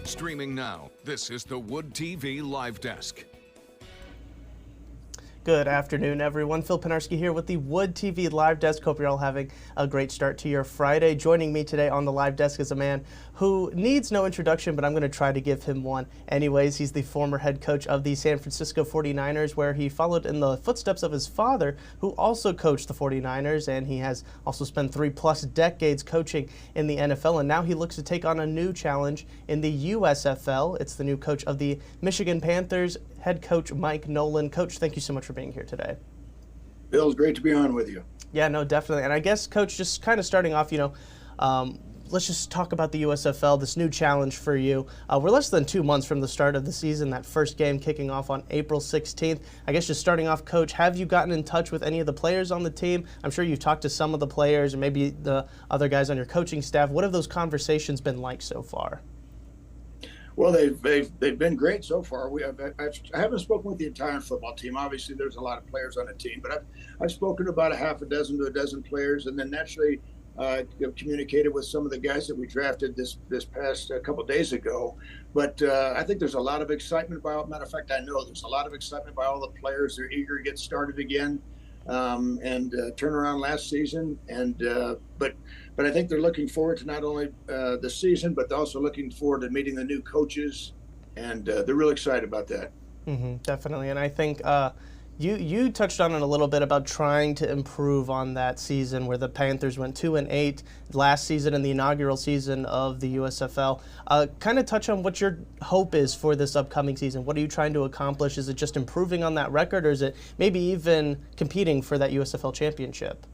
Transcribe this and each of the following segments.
Streaming now, this is the Wood TV Live Desk. Good afternoon, everyone. Phil Penarski here with the Wood TV Live Desk. Hope you're all having a great start to your Friday. Joining me today on the Live Desk is a man who needs no introduction, but I'm going to try to give him one anyways. He's the former head coach of the San Francisco 49ers, where he followed in the footsteps of his father, who also coached the 49ers, and he has also spent 3+ decades coaching in the NFL, and now he looks to take on a new challenge in the USFL. It's the new coach of the Michigan Panthers, head coach Mike Nolan. Coach, thank you so much for being here today. Bill, it's great to be on with you. Yeah, no, definitely. And I guess, Coach, just kind of starting off, let's just talk about the USFL, this new challenge for you. We're less than 2 months from the start of the season, that first game kicking off on April 16th. I guess just starting off, Coach, have you gotten in touch with any of the players on the team? I'm sure you've talked to some of the players and maybe the other guys on your coaching staff. What have those conversations been like so far? Well, they've been great so far. I haven't spoken with the entire football team. Obviously, there's a lot of players on the team, but I've spoken to about a half a dozen to a dozen players, and then naturally communicated with some of the guys that we drafted this past couple of days ago. But I think there's a lot of excitement matter of fact, I know there's a lot of excitement by all the players. They're eager to get started again and turn around last season. But I think they're looking forward to not only the season, but they're also looking forward to meeting the new coaches, and they're really excited about that. Definitely, and I think you touched on it a little bit about trying to improve on that season where the Panthers went 2-8 last season in the inaugural season of the USFL. Kind of touch on what your hope is for this upcoming season. What are you trying to accomplish? Is it just improving on that record, or is it maybe even competing for that USFL championship?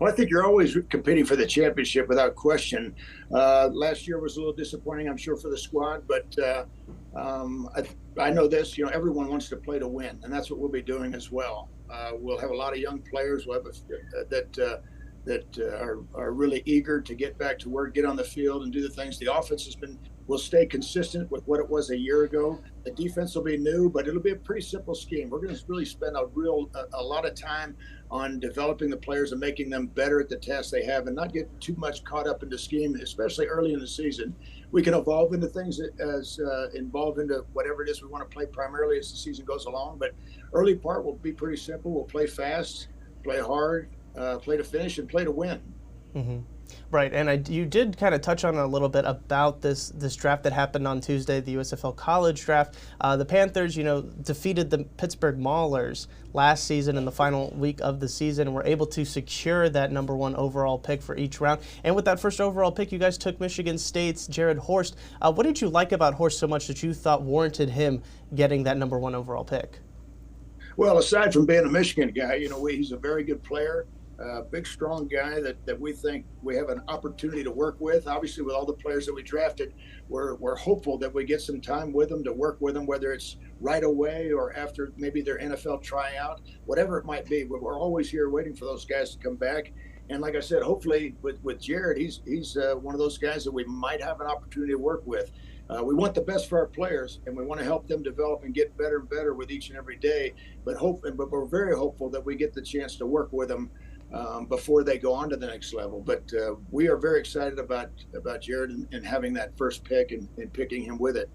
Well, I think you're always competing for the championship without question. Last year was a little disappointing, I'm sure, for the squad, but I know this, everyone wants to play to win, and that's what we'll be doing as well. We'll have a lot of young players that are really eager to get back to work, get on the field, and do the things. The offense will stay consistent with what it was a year ago. The defense will be new, but it'll be a pretty simple scheme. We're going to really spend a lot of time on developing the players and making them better at the tasks they have, and not get too much caught up in the scheme, especially early in the season. We can evolve into things involve into whatever it is we want to play primarily as the season goes along. But early part will be pretty simple. We'll play fast, play hard, play to finish, and play to win. Right, and you did kind of touch on a little bit about this draft that happened on Tuesday, the USFL College Draft. The Panthers, defeated the Pittsburgh Maulers last season in the final week of the season and were able to secure that #1 overall pick for each round. And with that first overall pick, you guys took Michigan State's Jared Horst. What did you like about Horst so much that you thought warranted him getting that #1 overall pick? Well, aside from being a Michigan guy, he's a very good player. Big, strong guy that we think we have an opportunity to work with. Obviously, with all the players that we drafted, we're hopeful that we get some time with them to work with them, whether it's right away or after maybe their NFL tryout, whatever it might be. But we're always here waiting for those guys to come back. And like I said, hopefully with Jared, he's one of those guys that we might have an opportunity to work with. We want the best for our players, and we want to help them develop and get better and better with each and every day. But we're very hopeful that we get the chance to work with them before they go on to the next level. But we are very excited about Jared and having that first pick and picking him with it.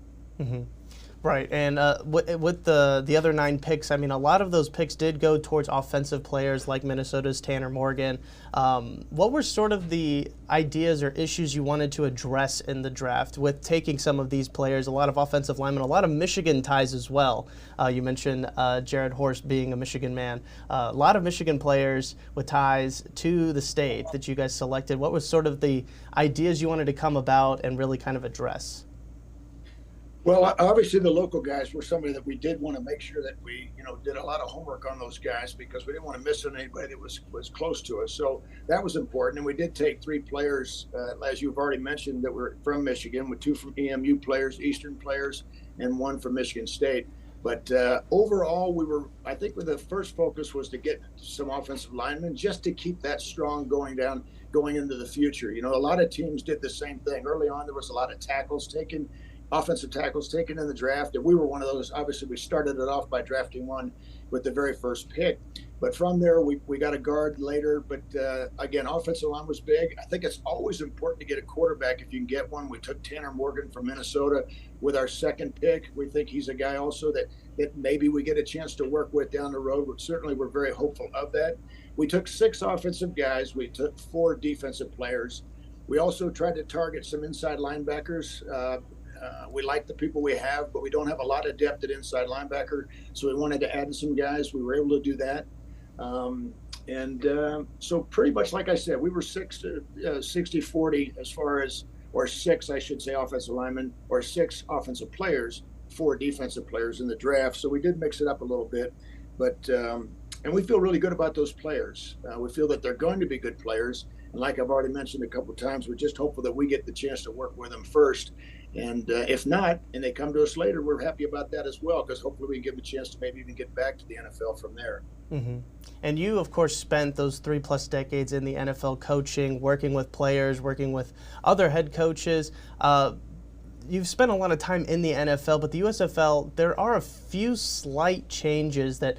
Right, and with the other 9 picks, I mean, a lot of those picks did go towards offensive players like Minnesota's Tanner Morgan. What were sort of the ideas or issues you wanted to address in the draft with taking some of these players, a lot of offensive linemen, a lot of Michigan ties as well? You mentioned Jared Horst being a Michigan man. A lot of Michigan players with ties to the state that you guys selected. What was sort of the ideas you wanted to come about and really kind of address? Well, obviously the local guys were somebody that we did want to make sure that we, did a lot of homework on those guys, because we didn't want to miss on anybody that was close to us. So that was important. And we did take 3 players, as you've already mentioned, that were from Michigan, with 2 from EMU players, Eastern players, and 1 from Michigan State. But overall, I think the first focus was to get some offensive linemen just to keep that strong going into the future. A lot of teams did the same thing. Early on, there was a lot of tackles taken offensive tackles taken in the draft, and we were one of those. Obviously, we started it off by drafting one with the very first pick. But from there, we got a guard later. But again, offensive line was big. I think it's always important to get a quarterback if you can get one. We took Tanner Morgan from Minnesota with our second pick. We think he's a guy also that maybe we get a chance to work with down the road. But certainly, we're very hopeful of that. We took 6 offensive guys. We took 4 defensive players. We also tried to target some inside linebackers. We like the people we have, but we don't have a lot of depth at inside linebacker. So we wanted to add some guys. We were able to do that. So pretty much, like I said, we were 60-40 as far as, or 6, I should say, offensive linemen, or 6 offensive players, 4 defensive players in the draft. So we did mix it up a little bit, but and we feel really good about those players. We feel that they're going to be good players. And like I've already mentioned a couple of times, we're just hopeful that we get the chance to work with them first. And if not, and they come to us later, we're happy about that as well, because hopefully we can give them a chance to maybe even get back to the NFL from there. Mm-hmm. And you, of course, spent those 3+ decades in the NFL coaching, working with players, working with other head coaches. You've spent a lot of time in the NFL, but the USFL, there are a few slight changes that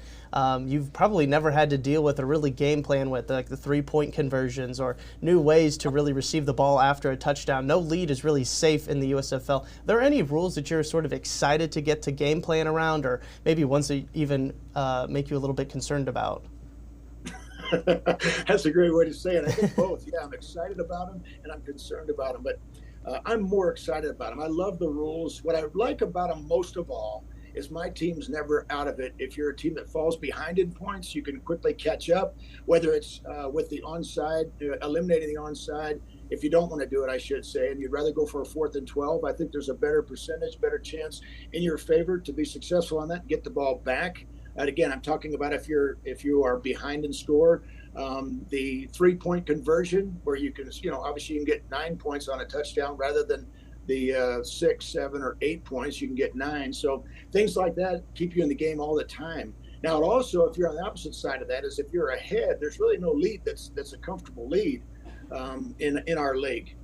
you've probably never had to deal with or really game plan with, like the 3-point conversions or new ways to really receive the ball after a touchdown. No lead is really safe in the USFL. Are there any rules that you're sort of excited to get to game plan around, or maybe ones that even make you a little bit concerned about? That's a great way to say it. I think both. Yeah, I'm excited about them and I'm concerned about them, but I'm more excited about them. I love the rules. What I like about them most of all is my team's never out of it. If you're a team that falls behind in points, you can quickly catch up, whether it's with the onside, eliminating the onside. If you don't want to do it, I should say, and you'd rather go for a 4th and 12, I think there's a better percentage, better chance in your favor to be successful on that and get the ball back. And again, I'm talking about if you are behind in score. The 3-point conversion, where you can, obviously you can get 9 points on a touchdown rather than the 6, 7, or 8 points. You can get 9. So things like that keep you in the game all the time. Now, also, if you're on the opposite side of that, is if you're ahead, there's really no lead that's a comfortable lead in our league.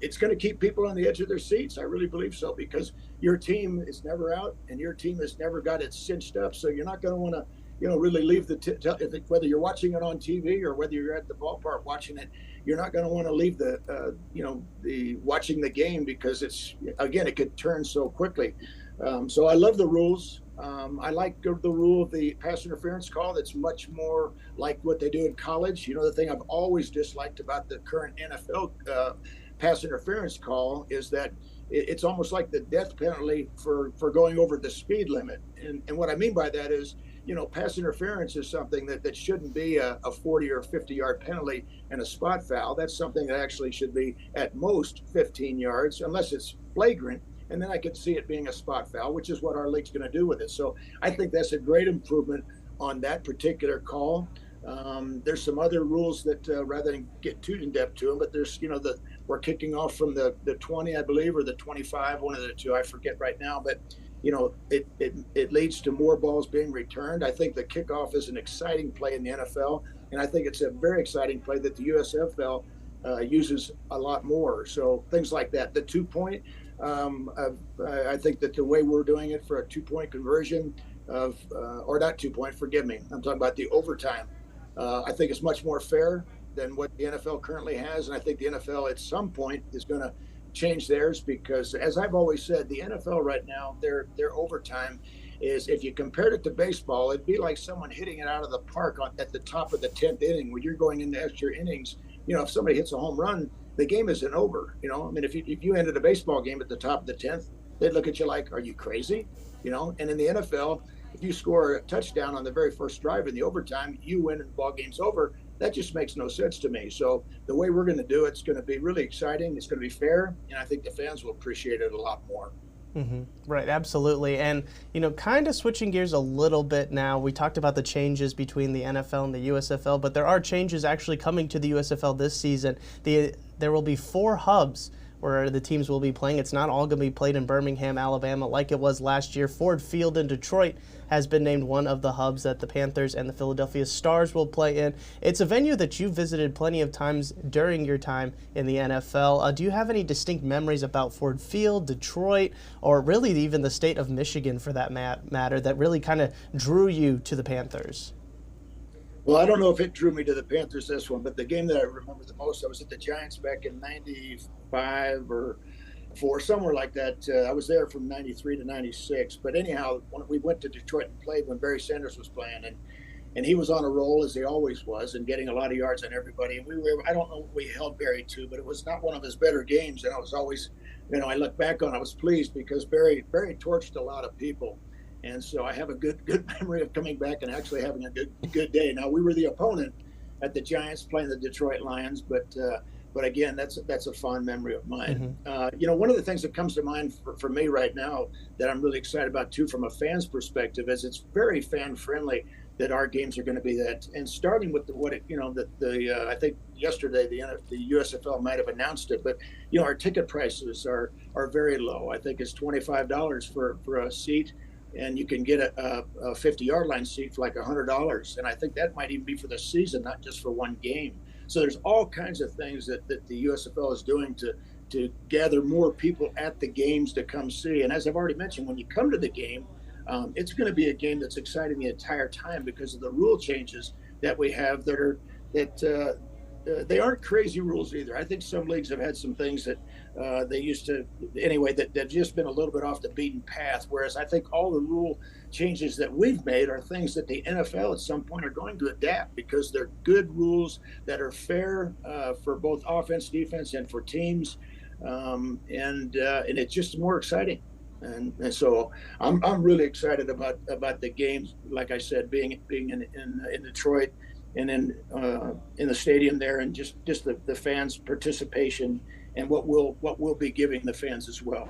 It's going to keep people on the edge of their seats. I really believe so, because your team is never out and your team has never got it cinched up. So you're not going to want to really leave whether you're watching it on TV or whether you're at the ballpark watching it, you're not going to want to leave the watching the game, because it could turn so quickly. So I love the rules. I like the rule of the pass interference call. That's much more like what they do in college. The thing I've always disliked about the current NFL pass interference call is that it's almost like the death penalty for going over the speed limit. And what I mean by that is, pass interference is something that shouldn't be a 40 or 50-yard penalty and a spot foul. That's something that actually should be at most 15 yards, unless it's flagrant. And then I could see it being a spot foul, which is what our league's going to do with it. So I think that's a great improvement on that particular call. There's some other rules that, rather than get too in depth to them, but there's, we're kicking off from the 20, I believe, or the 25, one of the two, I forget right now. But it leads to more balls being returned. I think the kickoff is an exciting play in the NFL, and I think it's a very exciting play that the USFL uses a lot more. So things like that. The 2-point, I think that the way we're doing it for a 2-point conversion or not 2-point, forgive me, I'm talking about the overtime. I think it's much more fair than what the NFL currently has, and I think the NFL at some point is going to change theirs, because, as I've always said, the NFL right now, their overtime is, if you compared it to baseball, it'd be like someone hitting it out of the park at the top of the 10th inning when you're going into extra innings. If somebody hits a home run, the game isn't over. If you ended a baseball game at the top of the 10th, they'd look at you like, are you crazy? And in the NFL, if you score a touchdown on the very first drive in the overtime, you win and the ball game's over. That just makes no sense to me. So the way we're going to do it's going to be really exciting. It's going to be fair, and I think the fans will appreciate it a lot more. Mm-hmm. Right, absolutely. And, kind of switching gears a little bit now, we talked about the changes between the NFL and the USFL, but there are changes actually coming to the USFL this season. There will be 4 hubs where the teams will be playing. It's not all going to be played in Birmingham, Alabama, like it was last year. Ford Field in Detroit has been named one of the hubs that the Panthers and the Philadelphia Stars will play in. It's a venue that you visited plenty of times during your time in the NFL. Do you have any distinct memories about Ford Field, Detroit, or really even the state of Michigan for that matter that really kind of drew you to the Panthers? Well, I don't know if it drew me to the Panthers this one, but the game that I remember the most, I was at the Giants back in 95 or 4, somewhere like that. I was there from 93 to 96. But anyhow, when we went to Detroit and played when Barry Sanders was playing, and he was on a roll, as he always was, and getting a lot of yards on everybody. And I don't know what we held Barry to, but it was not one of his better games. And I was always, I look back on it, I was pleased because Barry torched a lot of people. And so I have a good memory of coming back and actually having a good day. Now, we were the opponent at the Giants playing the Detroit Lions, but again, that's a fond memory of mine. Mm-hmm. One of the things that comes to mind for me right now that I'm really excited about too, from a fan's perspective, is it's very fan friendly that our games are going to be that. And starting with I think yesterday the USFL might have announced it, but our ticket prices are very low. I think it's $25 for a seat. And you can get a 50-yard line seat for like $100. And I think that might even be for the season, not just for one game. So there's all kinds of things that the USFL is doing to gather more people at the games to come see. And as I've already mentioned, when you come to the game, it's going to be a game that's exciting the entire time because of the rule changes that we have that they aren't crazy rules either. I think some leagues have had some things that they used to, anyway, that just been a little bit off the beaten path. Whereas I think all the rule changes that we've made are things that the NFL at some point are going to adapt because they're good rules that are fair for both offense, defense, and for teams. And it's just more exciting. And so I'm really excited about the games. Like I said, being in Detroit. And then in the stadium there, and just the fans' participation and what we'll be giving the fans as well.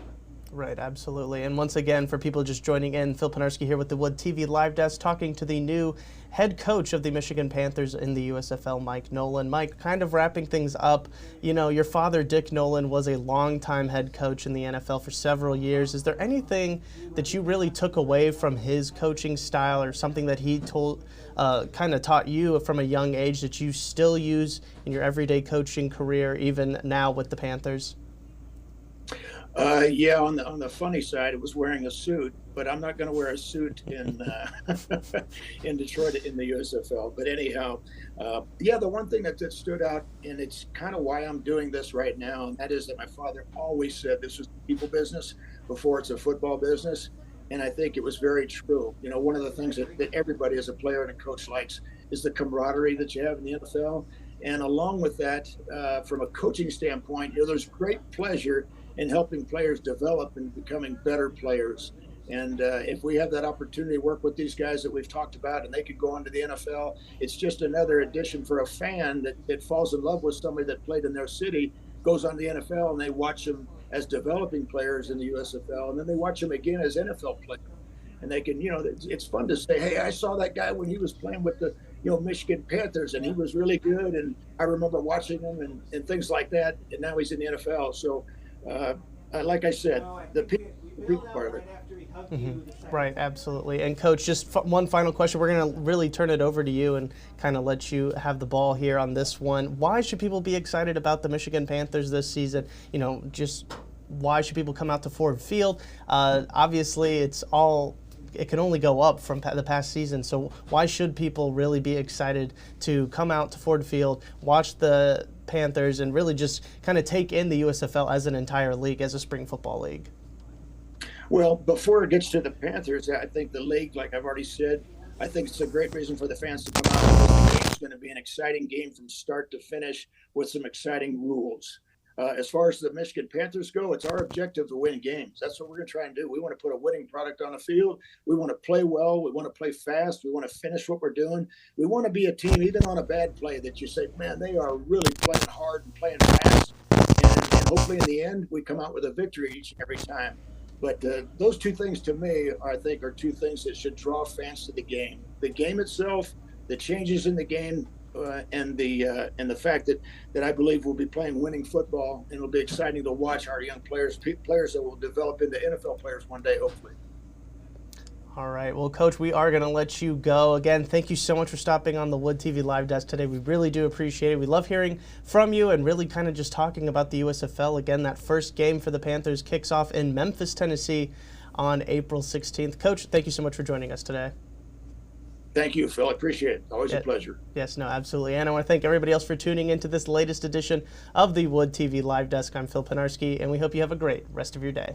Right, absolutely. And once again, for people just joining in, Phil Penarski here with the Wood TV Live Desk, talking to the new head coach of the Michigan Panthers in the USFL, Mike Nolan. Mike, kind of wrapping things up, your father, Dick Nolan, was a longtime head coach in the NFL for several years. Is there anything that you really took away from his coaching style or something that he kind of taught you from a young age that you still use in your everyday coaching career, even now with the Panthers? On the funny side, it was wearing a suit, but I'm not going to wear a suit in in Detroit in the USFL. But anyhow, the one thing that stood out, and it's kind of why I'm doing this right now, and that is that my father always said this was a people business before it's a football business. And I think it was very true. One of the things that everybody as a player and a coach likes is the camaraderie that you have in the NFL. And along with that, from a coaching standpoint, there's great pleasure in helping players develop and becoming better players. And if we have that opportunity to work with these guys that we've talked about and they could go on to the NFL, it's just another addition for a fan that falls in love with somebody that played in their city, goes on to the NFL, and they watch them as developing players in the USFL, and then they watch them again as NFL players. And they can, it's fun to say, hey, I saw that guy when he was playing with the, Michigan Panthers, and he was really good, and I remember watching him and things like that, and now he's in the NFL. So, like I said, the people part of it. Mm-hmm. Right, absolutely. And Coach, just one final question. We're going to really turn it over to you and kind of let you have the ball here on this one. Why should people be excited about the Michigan Panthers this season? Just why should people come out to Ford Field? Obviously, it can only go up from the past season. So why should people really be excited to come out to Ford Field, watch the Panthers, and really just kind of take in the USFL as an entire league, as a spring football league? Well, before it gets to the Panthers, I think the league, like I've already said, I think it's a great reason for the fans to come out. The game's going to be an exciting game from start to finish with some exciting rules. As far as the Michigan Panthers go, it's our objective to win games. That's what we're going to try and do. We want to put a winning product on the field. We want to play well. We want to play fast. We want to finish what we're doing. We want to be a team, even on a bad play, that you say, man, they are really playing hard and playing fast. And hopefully in the end, we come out with a victory each and every time. But those two things, to me, I think are two things that should draw fans to the game. The game itself, the changes in the game, and the fact that I believe we'll be playing winning football, and it'll be exciting to watch our young players that will develop into NFL players one day, hopefully. All right. Well, Coach, we are going to let you go. Again, thank you so much for stopping on the Wood TV Live Desk today. We really do appreciate it. We love hearing from you and really kind of just talking about the USFL. Again, that first game for the Panthers kicks off in Memphis, Tennessee on April 16th. Coach, thank you so much for joining us today. Thank you, Phil. I appreciate it. Always a pleasure. Yes, no, absolutely. And I want to thank everybody else for tuning into this latest edition of the Wood TV Live Desk. I'm Phil Penarski, and we hope you have a great rest of your day.